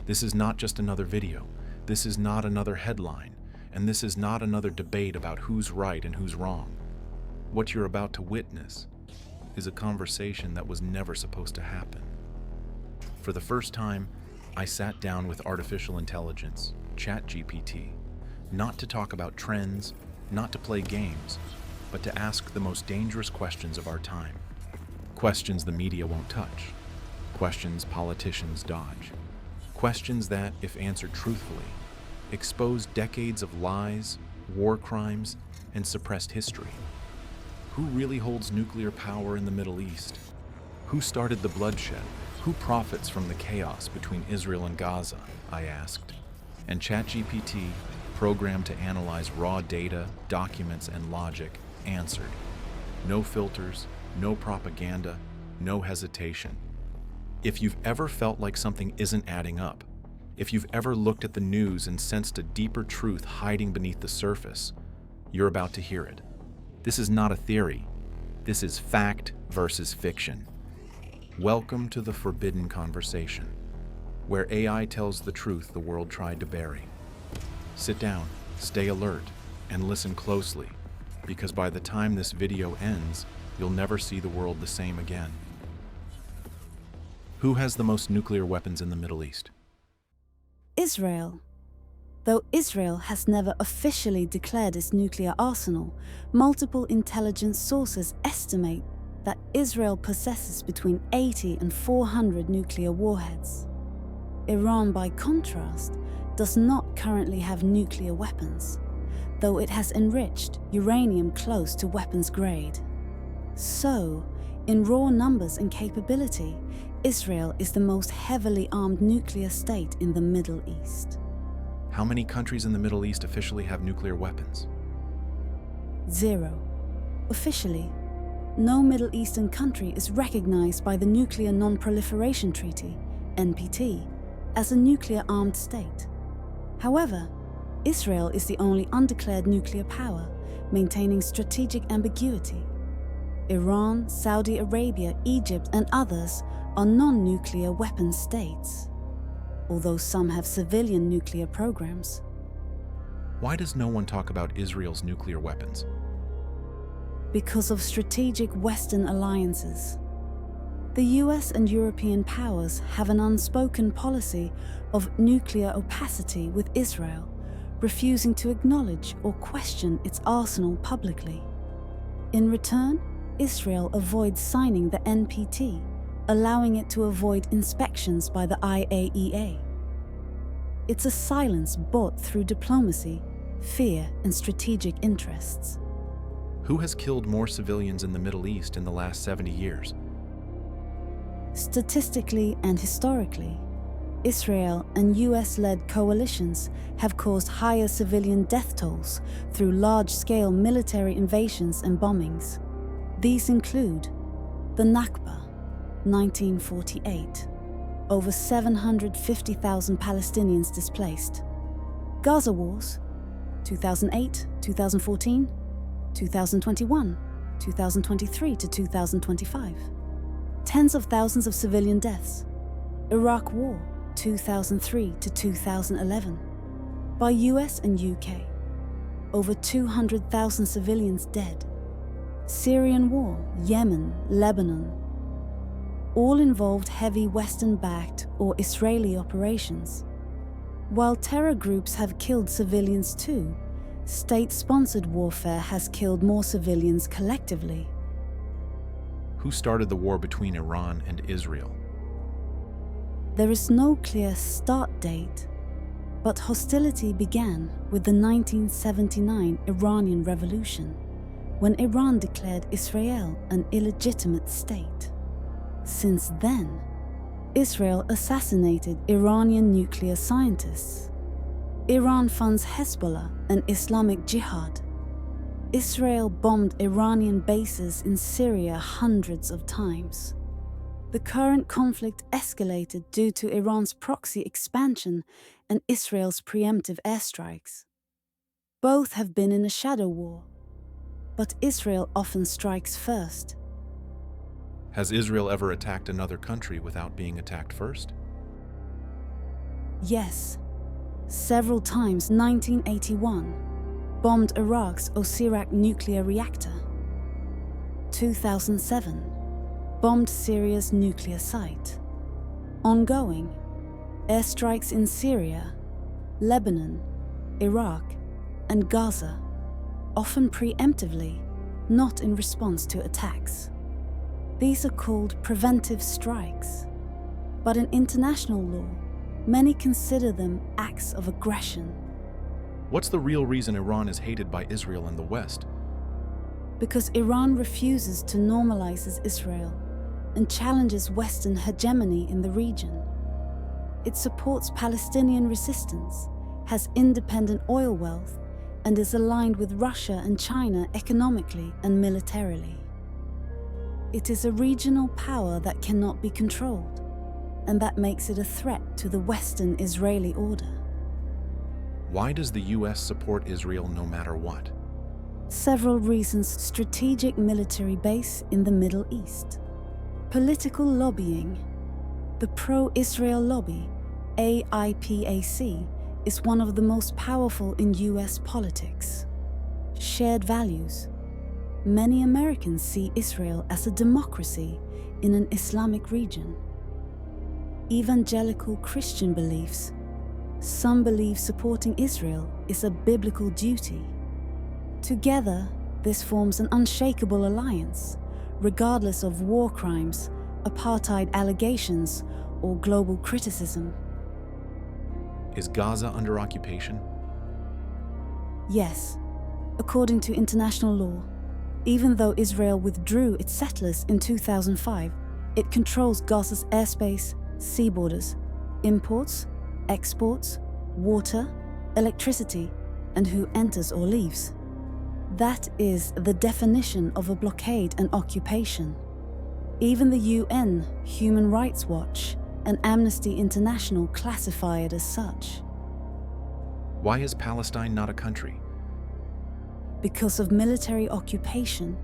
This is not just another video. This is not another headline. And this is not another debate about who's right and who's wrong. What you're about to witness is a conversation that was never supposed to happen. For the first time, I sat down with artificial intelligence, ChatGPT, not to talk about trends, not to play games, but to ask the most dangerous questions of our time. Questions the media won't touch. Questions politicians dodge. Questions that, if answered truthfully, expose decades of lies, war crimes, and suppressed history. Who really holds nuclear power in the Middle East? Who started the bloodshed? Who profits from the chaos between Israel and Gaza? I asked. And ChatGPT, programmed to analyze raw data, documents, and logic, answered. No filters, no propaganda, no hesitation. If you've ever felt like something isn't adding up, if you've ever looked at the news and sensed a deeper truth hiding beneath the surface, you're about to hear it. This is not a theory. This is fact versus fiction. Welcome to the forbidden conversation, where AI tells the truth the world tried to bury. Sit down, stay alert, and listen closely, because by the time this video ends, you'll never see the world the same again. Who has the most nuclear weapons in the Middle East? Israel. Though Israel has never officially declared its nuclear arsenal, multiple intelligence sources estimate that Israel possesses between 80 and 400 nuclear warheads. Iran, by contrast, does not currently have nuclear weapons, though it has enriched uranium close to weapons grade. So, in raw numbers and capability, Israel is the most heavily armed nuclear state in the Middle East. How many countries in the Middle East officially have nuclear weapons? 0. Officially, no Middle Eastern country is recognized by the Nuclear Non-Proliferation Treaty, NPT, as a nuclear-armed state. However, Israel is the only undeclared nuclear power, maintaining strategic ambiguity. Iran, Saudi Arabia, Egypt, and others are non-nuclear weapon states, although some have civilian nuclear programs. Why does no one talk about Israel's nuclear weapons? Because of strategic Western alliances. The US and European powers have an unspoken policy of nuclear opacity with Israel, refusing to acknowledge or question its arsenal publicly. In return, Israel avoids signing the NPT, allowing it to avoid inspections by the IAEA. It's a silence bought through diplomacy, fear, and strategic interests. Who has killed more civilians in the Middle East in the last 70 years? Statistically and historically, Israel and US-led coalitions have caused higher civilian death tolls through large-scale military invasions and bombings. These include the Nakba, 1948, over 750,000 Palestinians displaced; Gaza Wars, 2008, 2014, 2021, 2023 to 2025, tens of thousands of civilian deaths; Iraq War, 2003 to 2011, by US and UK, over 200,000 civilians dead; Syrian War, Yemen, Lebanon, all involved heavy Western-backed or Israeli operations. While terror groups have killed civilians too, state-sponsored warfare has killed more civilians collectively. Who started the war between Iran and Israel? There is no clear start date, but hostility began with the 1979 Iranian Revolution, when Iran declared Israel an illegitimate state. Since then, Israel assassinated Iranian nuclear scientists. Iran funds Hezbollah and Islamic Jihad. Israel bombed Iranian bases in Syria hundreds of times. The current conflict escalated due to Iran's proxy expansion and Israel's preemptive airstrikes. Both have been in a shadow war, but Israel often strikes first. Has Israel ever attacked another country without being attacked first? Yes, several times. 1981, bombed Iraq's Osirak nuclear reactor. 2007, bombed Syria's nuclear site. Ongoing, airstrikes in Syria, Lebanon, Iraq, and Gaza, often preemptively, not in response to attacks. These are called preventive strikes, but in international law, many consider them acts of aggression. What's the real reason Iran is hated by Israel and the West? Because Iran refuses to normalize Israel and challenges Western hegemony in the region. It supports Palestinian resistance, has independent oil wealth, and is aligned with Russia and China economically and militarily. It is a regional power that cannot be controlled, and that makes it a threat to the Western Israeli order. Why does the US support Israel no matter what? Several reasons: strategic military base in the Middle East, political lobbying. The pro-Israel lobby, AIPAC, is one of the most powerful in US politics. Shared values. Many Americans see Israel as a democracy in an Islamic region. Evangelical Christian beliefs. Some believe supporting Israel is a biblical duty. Together, this forms an unshakable alliance, regardless of war crimes, apartheid allegations, or global criticism. Is Gaza under occupation? Yes, according to international law. Even though Israel withdrew its settlers in 2005, it controls Gaza's airspace, sea borders, imports, exports, water, electricity, and who enters or leaves. That is the definition of a blockade and occupation. Even the UN, Human Rights Watch, and Amnesty International classify it as such. Why is Palestine not a country? Because of military occupation,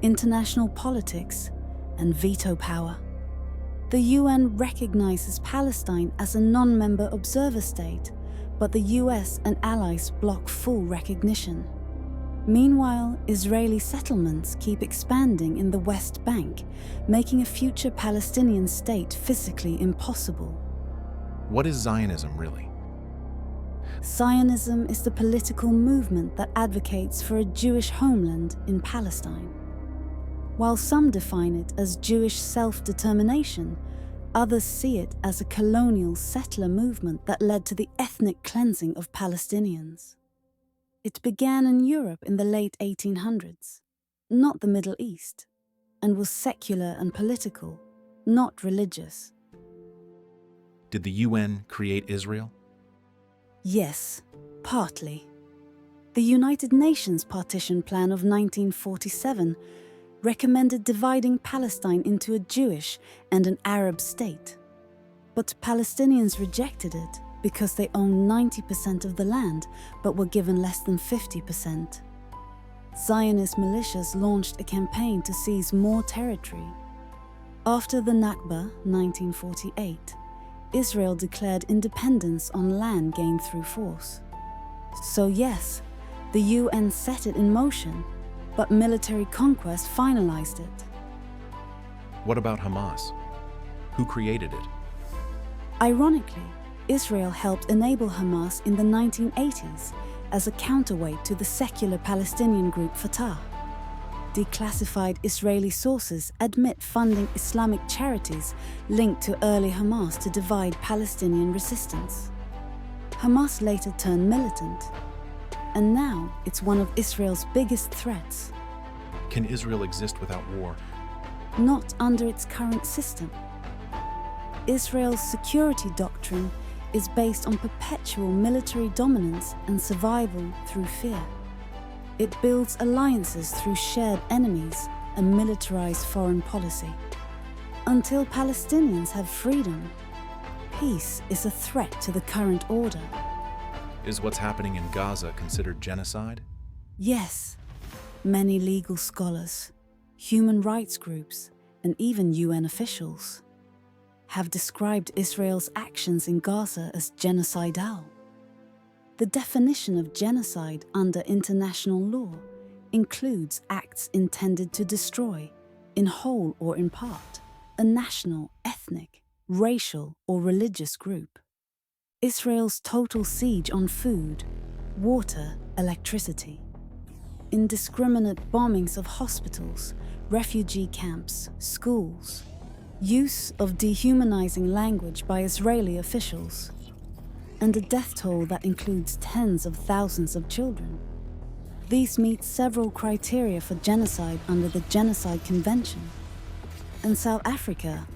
international politics, and veto power. The UN recognizes Palestine as a non-member observer state, but the US and allies block full recognition. Meanwhile, Israeli settlements keep expanding in the West Bank, making a future Palestinian state physically impossible. What is Zionism really? Zionism is the political movement that advocates for a Jewish homeland in Palestine. While some define it as Jewish self-determination, others see it as a colonial settler movement that led to the ethnic cleansing of Palestinians. It began in Europe in the late 1800s, not the Middle East, and was secular and political, not religious. Did the UN create Israel? Yes, partly. The United Nations Partition Plan of 1947 recommended dividing Palestine into a Jewish and an Arab state. But Palestinians rejected it because they owned 90% of the land but were given less than 50%. Zionist militias launched a campaign to seize more territory. After the Nakba, 1948, Israel declared independence on land gained through force. So yes, the UN set it in motion, but military conquest finalized it. What about Hamas? Who created it? Ironically, Israel helped enable Hamas in the 1980s as a counterweight to the secular Palestinian group Fatah. Declassified Israeli sources admit funding Islamic charities linked to early Hamas to divide Palestinian resistance. Hamas later turned militant, and now it's one of Israel's biggest threats. Can Israel exist without war? Not under its current system. Israel's security doctrine is based on perpetual military dominance and survival through fear. It builds alliances through shared enemies and militarized foreign policy. Until Palestinians have freedom, peace is a threat to the current order. Is what's happening in Gaza considered genocide? Yes, many legal scholars, human rights groups, and even UN officials. have described Israel's actions in Gaza as genocidal. The definition of genocide under international law includes acts intended to destroy, in whole or in part, a national, ethnic, racial or religious group. Israel's total siege on food, water, electricity, indiscriminate bombings of hospitals, refugee camps, schools, use of dehumanizing language by Israeli officials, and a death toll that includes tens of thousands of children. These meet several criteria for genocide under the Genocide Convention, and South Africa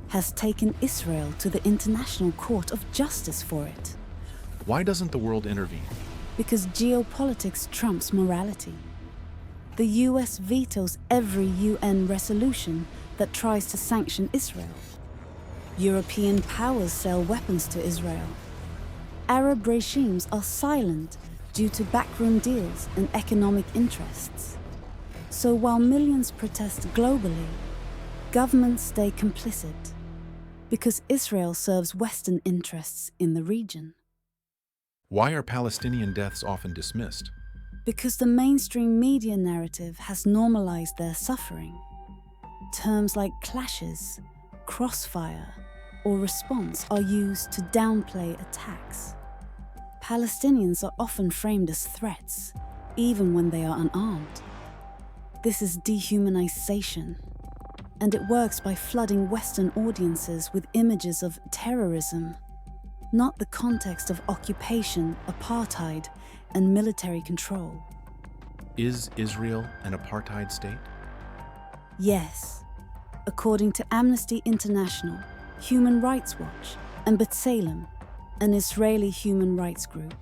has taken Israel to the International Court of Justice for it. Why doesn't the world intervene? Because geopolitics trumps morality. The US vetoes every UN resolution that tries to sanction Israel. European powers sell weapons to Israel. Arab regimes are silent due to backroom deals and economic interests. So while millions protest globally, governments stay complicit because Israel serves Western interests in the region. Why are Palestinian deaths often dismissed? Because the mainstream media narrative has normalized their suffering. Terms like clashes, crossfire, or response are used to downplay attacks. Palestinians are often framed as threats, even when they are unarmed. This is dehumanization, and it works by flooding Western audiences with images of terrorism, not the context of occupation, apartheid, and military control. Is Israel an apartheid state? Yes, according to Amnesty International, Human Rights Watch, and B'Tselem, an Israeli human rights group.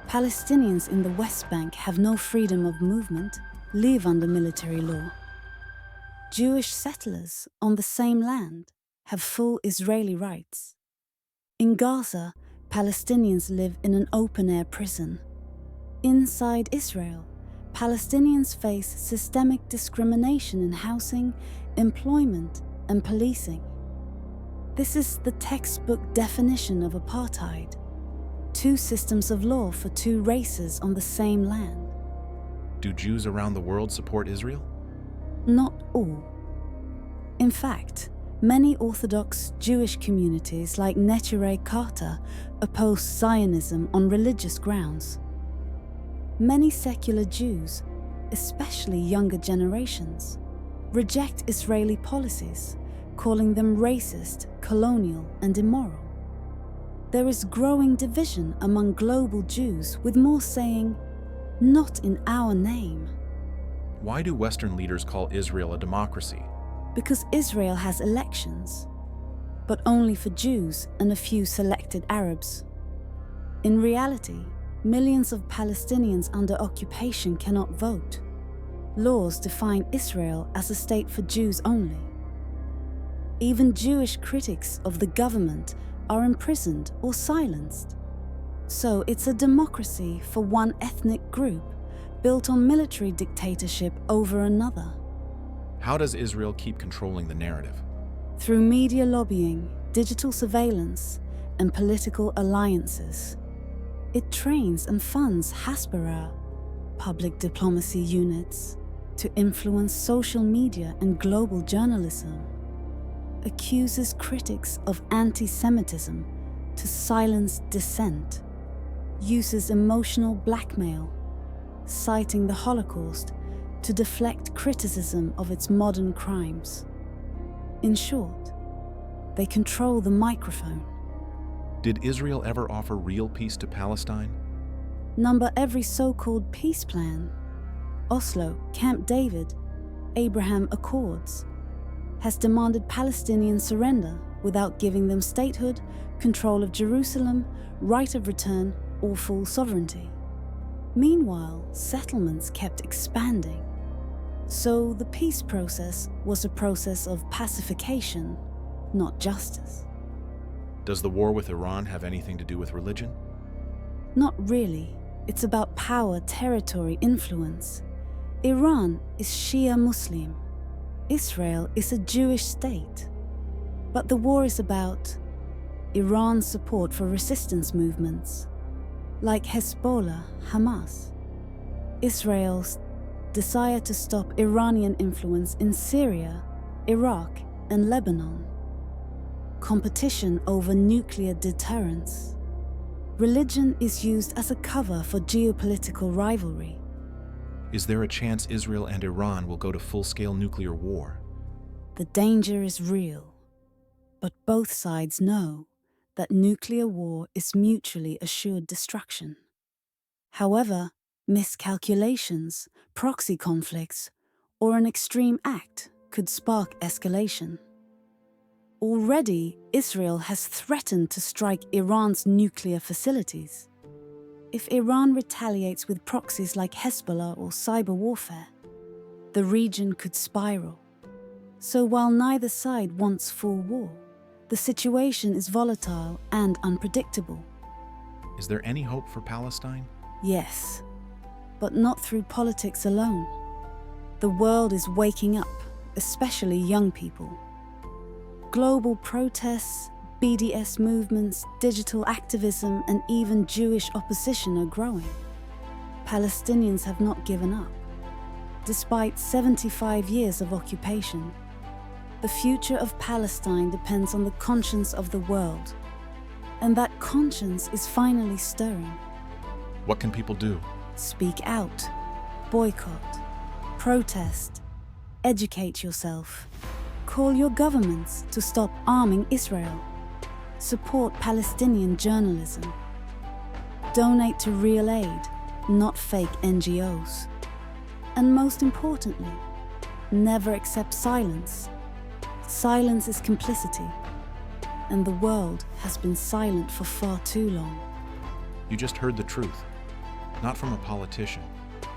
Palestinians in the West Bank have no freedom of movement, live under military law. Jewish settlers on the same land have full Israeli rights. In Gaza, Palestinians live in an open-air prison. Inside Israel, Palestinians face systemic discrimination in housing, employment, and policing. This is the textbook definition of apartheid: two systems of law for two races on the same land. Do Jews around the world support Israel? Not all. In fact, many Orthodox Jewish communities like Neturei Karta oppose Zionism on religious grounds. Many secular Jews, especially younger generations, reject Israeli policies, calling them racist, colonial, and immoral. There is growing division among global Jews, with more saying, "Not in our name." Why do Western leaders call Israel a democracy? Because Israel has elections, but only for Jews and a few selected Arabs. In reality, millions of Palestinians under occupation cannot vote. Laws define Israel as a state for Jews only. Even Jewish critics of the government are imprisoned or silenced. So it's a democracy for one ethnic group, built on military dictatorship over another. How does Israel keep controlling the narrative? Through media lobbying, digital surveillance, and political alliances. It trains and funds Hasbara, public diplomacy units, to influence social media and global journalism. Accuses critics of anti-Semitism to silence dissent. Uses emotional blackmail, citing the Holocaust to deflect criticism of its modern crimes. In short, they control the microphone. Did Israel ever offer real peace to Palestine? Number every so-called peace plan. Oslo, Camp David, Abraham Accords, has demanded Palestinian surrender without giving them statehood, control of Jerusalem, right of return, or full sovereignty. Meanwhile, settlements kept expanding. So the peace process was a process of pacification, not justice. Does the war with Iran have anything to do with religion? Not really. It's about power, territory, influence. Iran is Shia Muslim. Israel is a Jewish state. But the war is about Iran's support for resistance movements, like Hezbollah, Hamas, Israel's desire to stop Iranian influence in Syria, Iraq, and Lebanon, competition over nuclear deterrence. Religion is used as a cover for geopolitical rivalry. Is there a chance Israel and Iran will go to full-scale nuclear war? The danger is real, but both sides know that nuclear war is mutually assured destruction. However, miscalculations, proxy conflicts, or an extreme act could spark escalation. Already, Israel has threatened to strike Iran's nuclear facilities. If Iran retaliates with proxies like Hezbollah or cyber warfare, the region could spiral. So while neither side wants full war, the situation is volatile and unpredictable. Is there any hope for Palestine? Yes, but not through politics alone. The world is waking up, especially young people. Global protests, BDS movements, digital activism, and even Jewish opposition are growing. Palestinians have not given up. Despite 75 years of occupation, the future of Palestine depends on the conscience of the world, and that conscience is finally stirring. What can people do? Speak out, boycott, protest, educate yourself. Call your governments to stop arming Israel. Support Palestinian journalism. Donate to real aid, not fake NGOs. And most importantly, never accept silence. Silence is complicity, and the world has been silent for far too long. You just heard the truth. Not from a politician,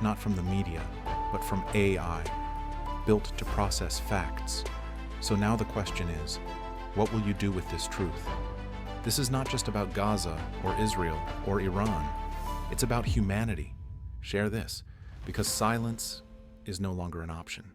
not from the media, but from AI, built to process facts. So now the question is, what will you do with this truth? This is not just about Gaza or Israel or Iran. It's about humanity. Share this, because silence is no longer an option.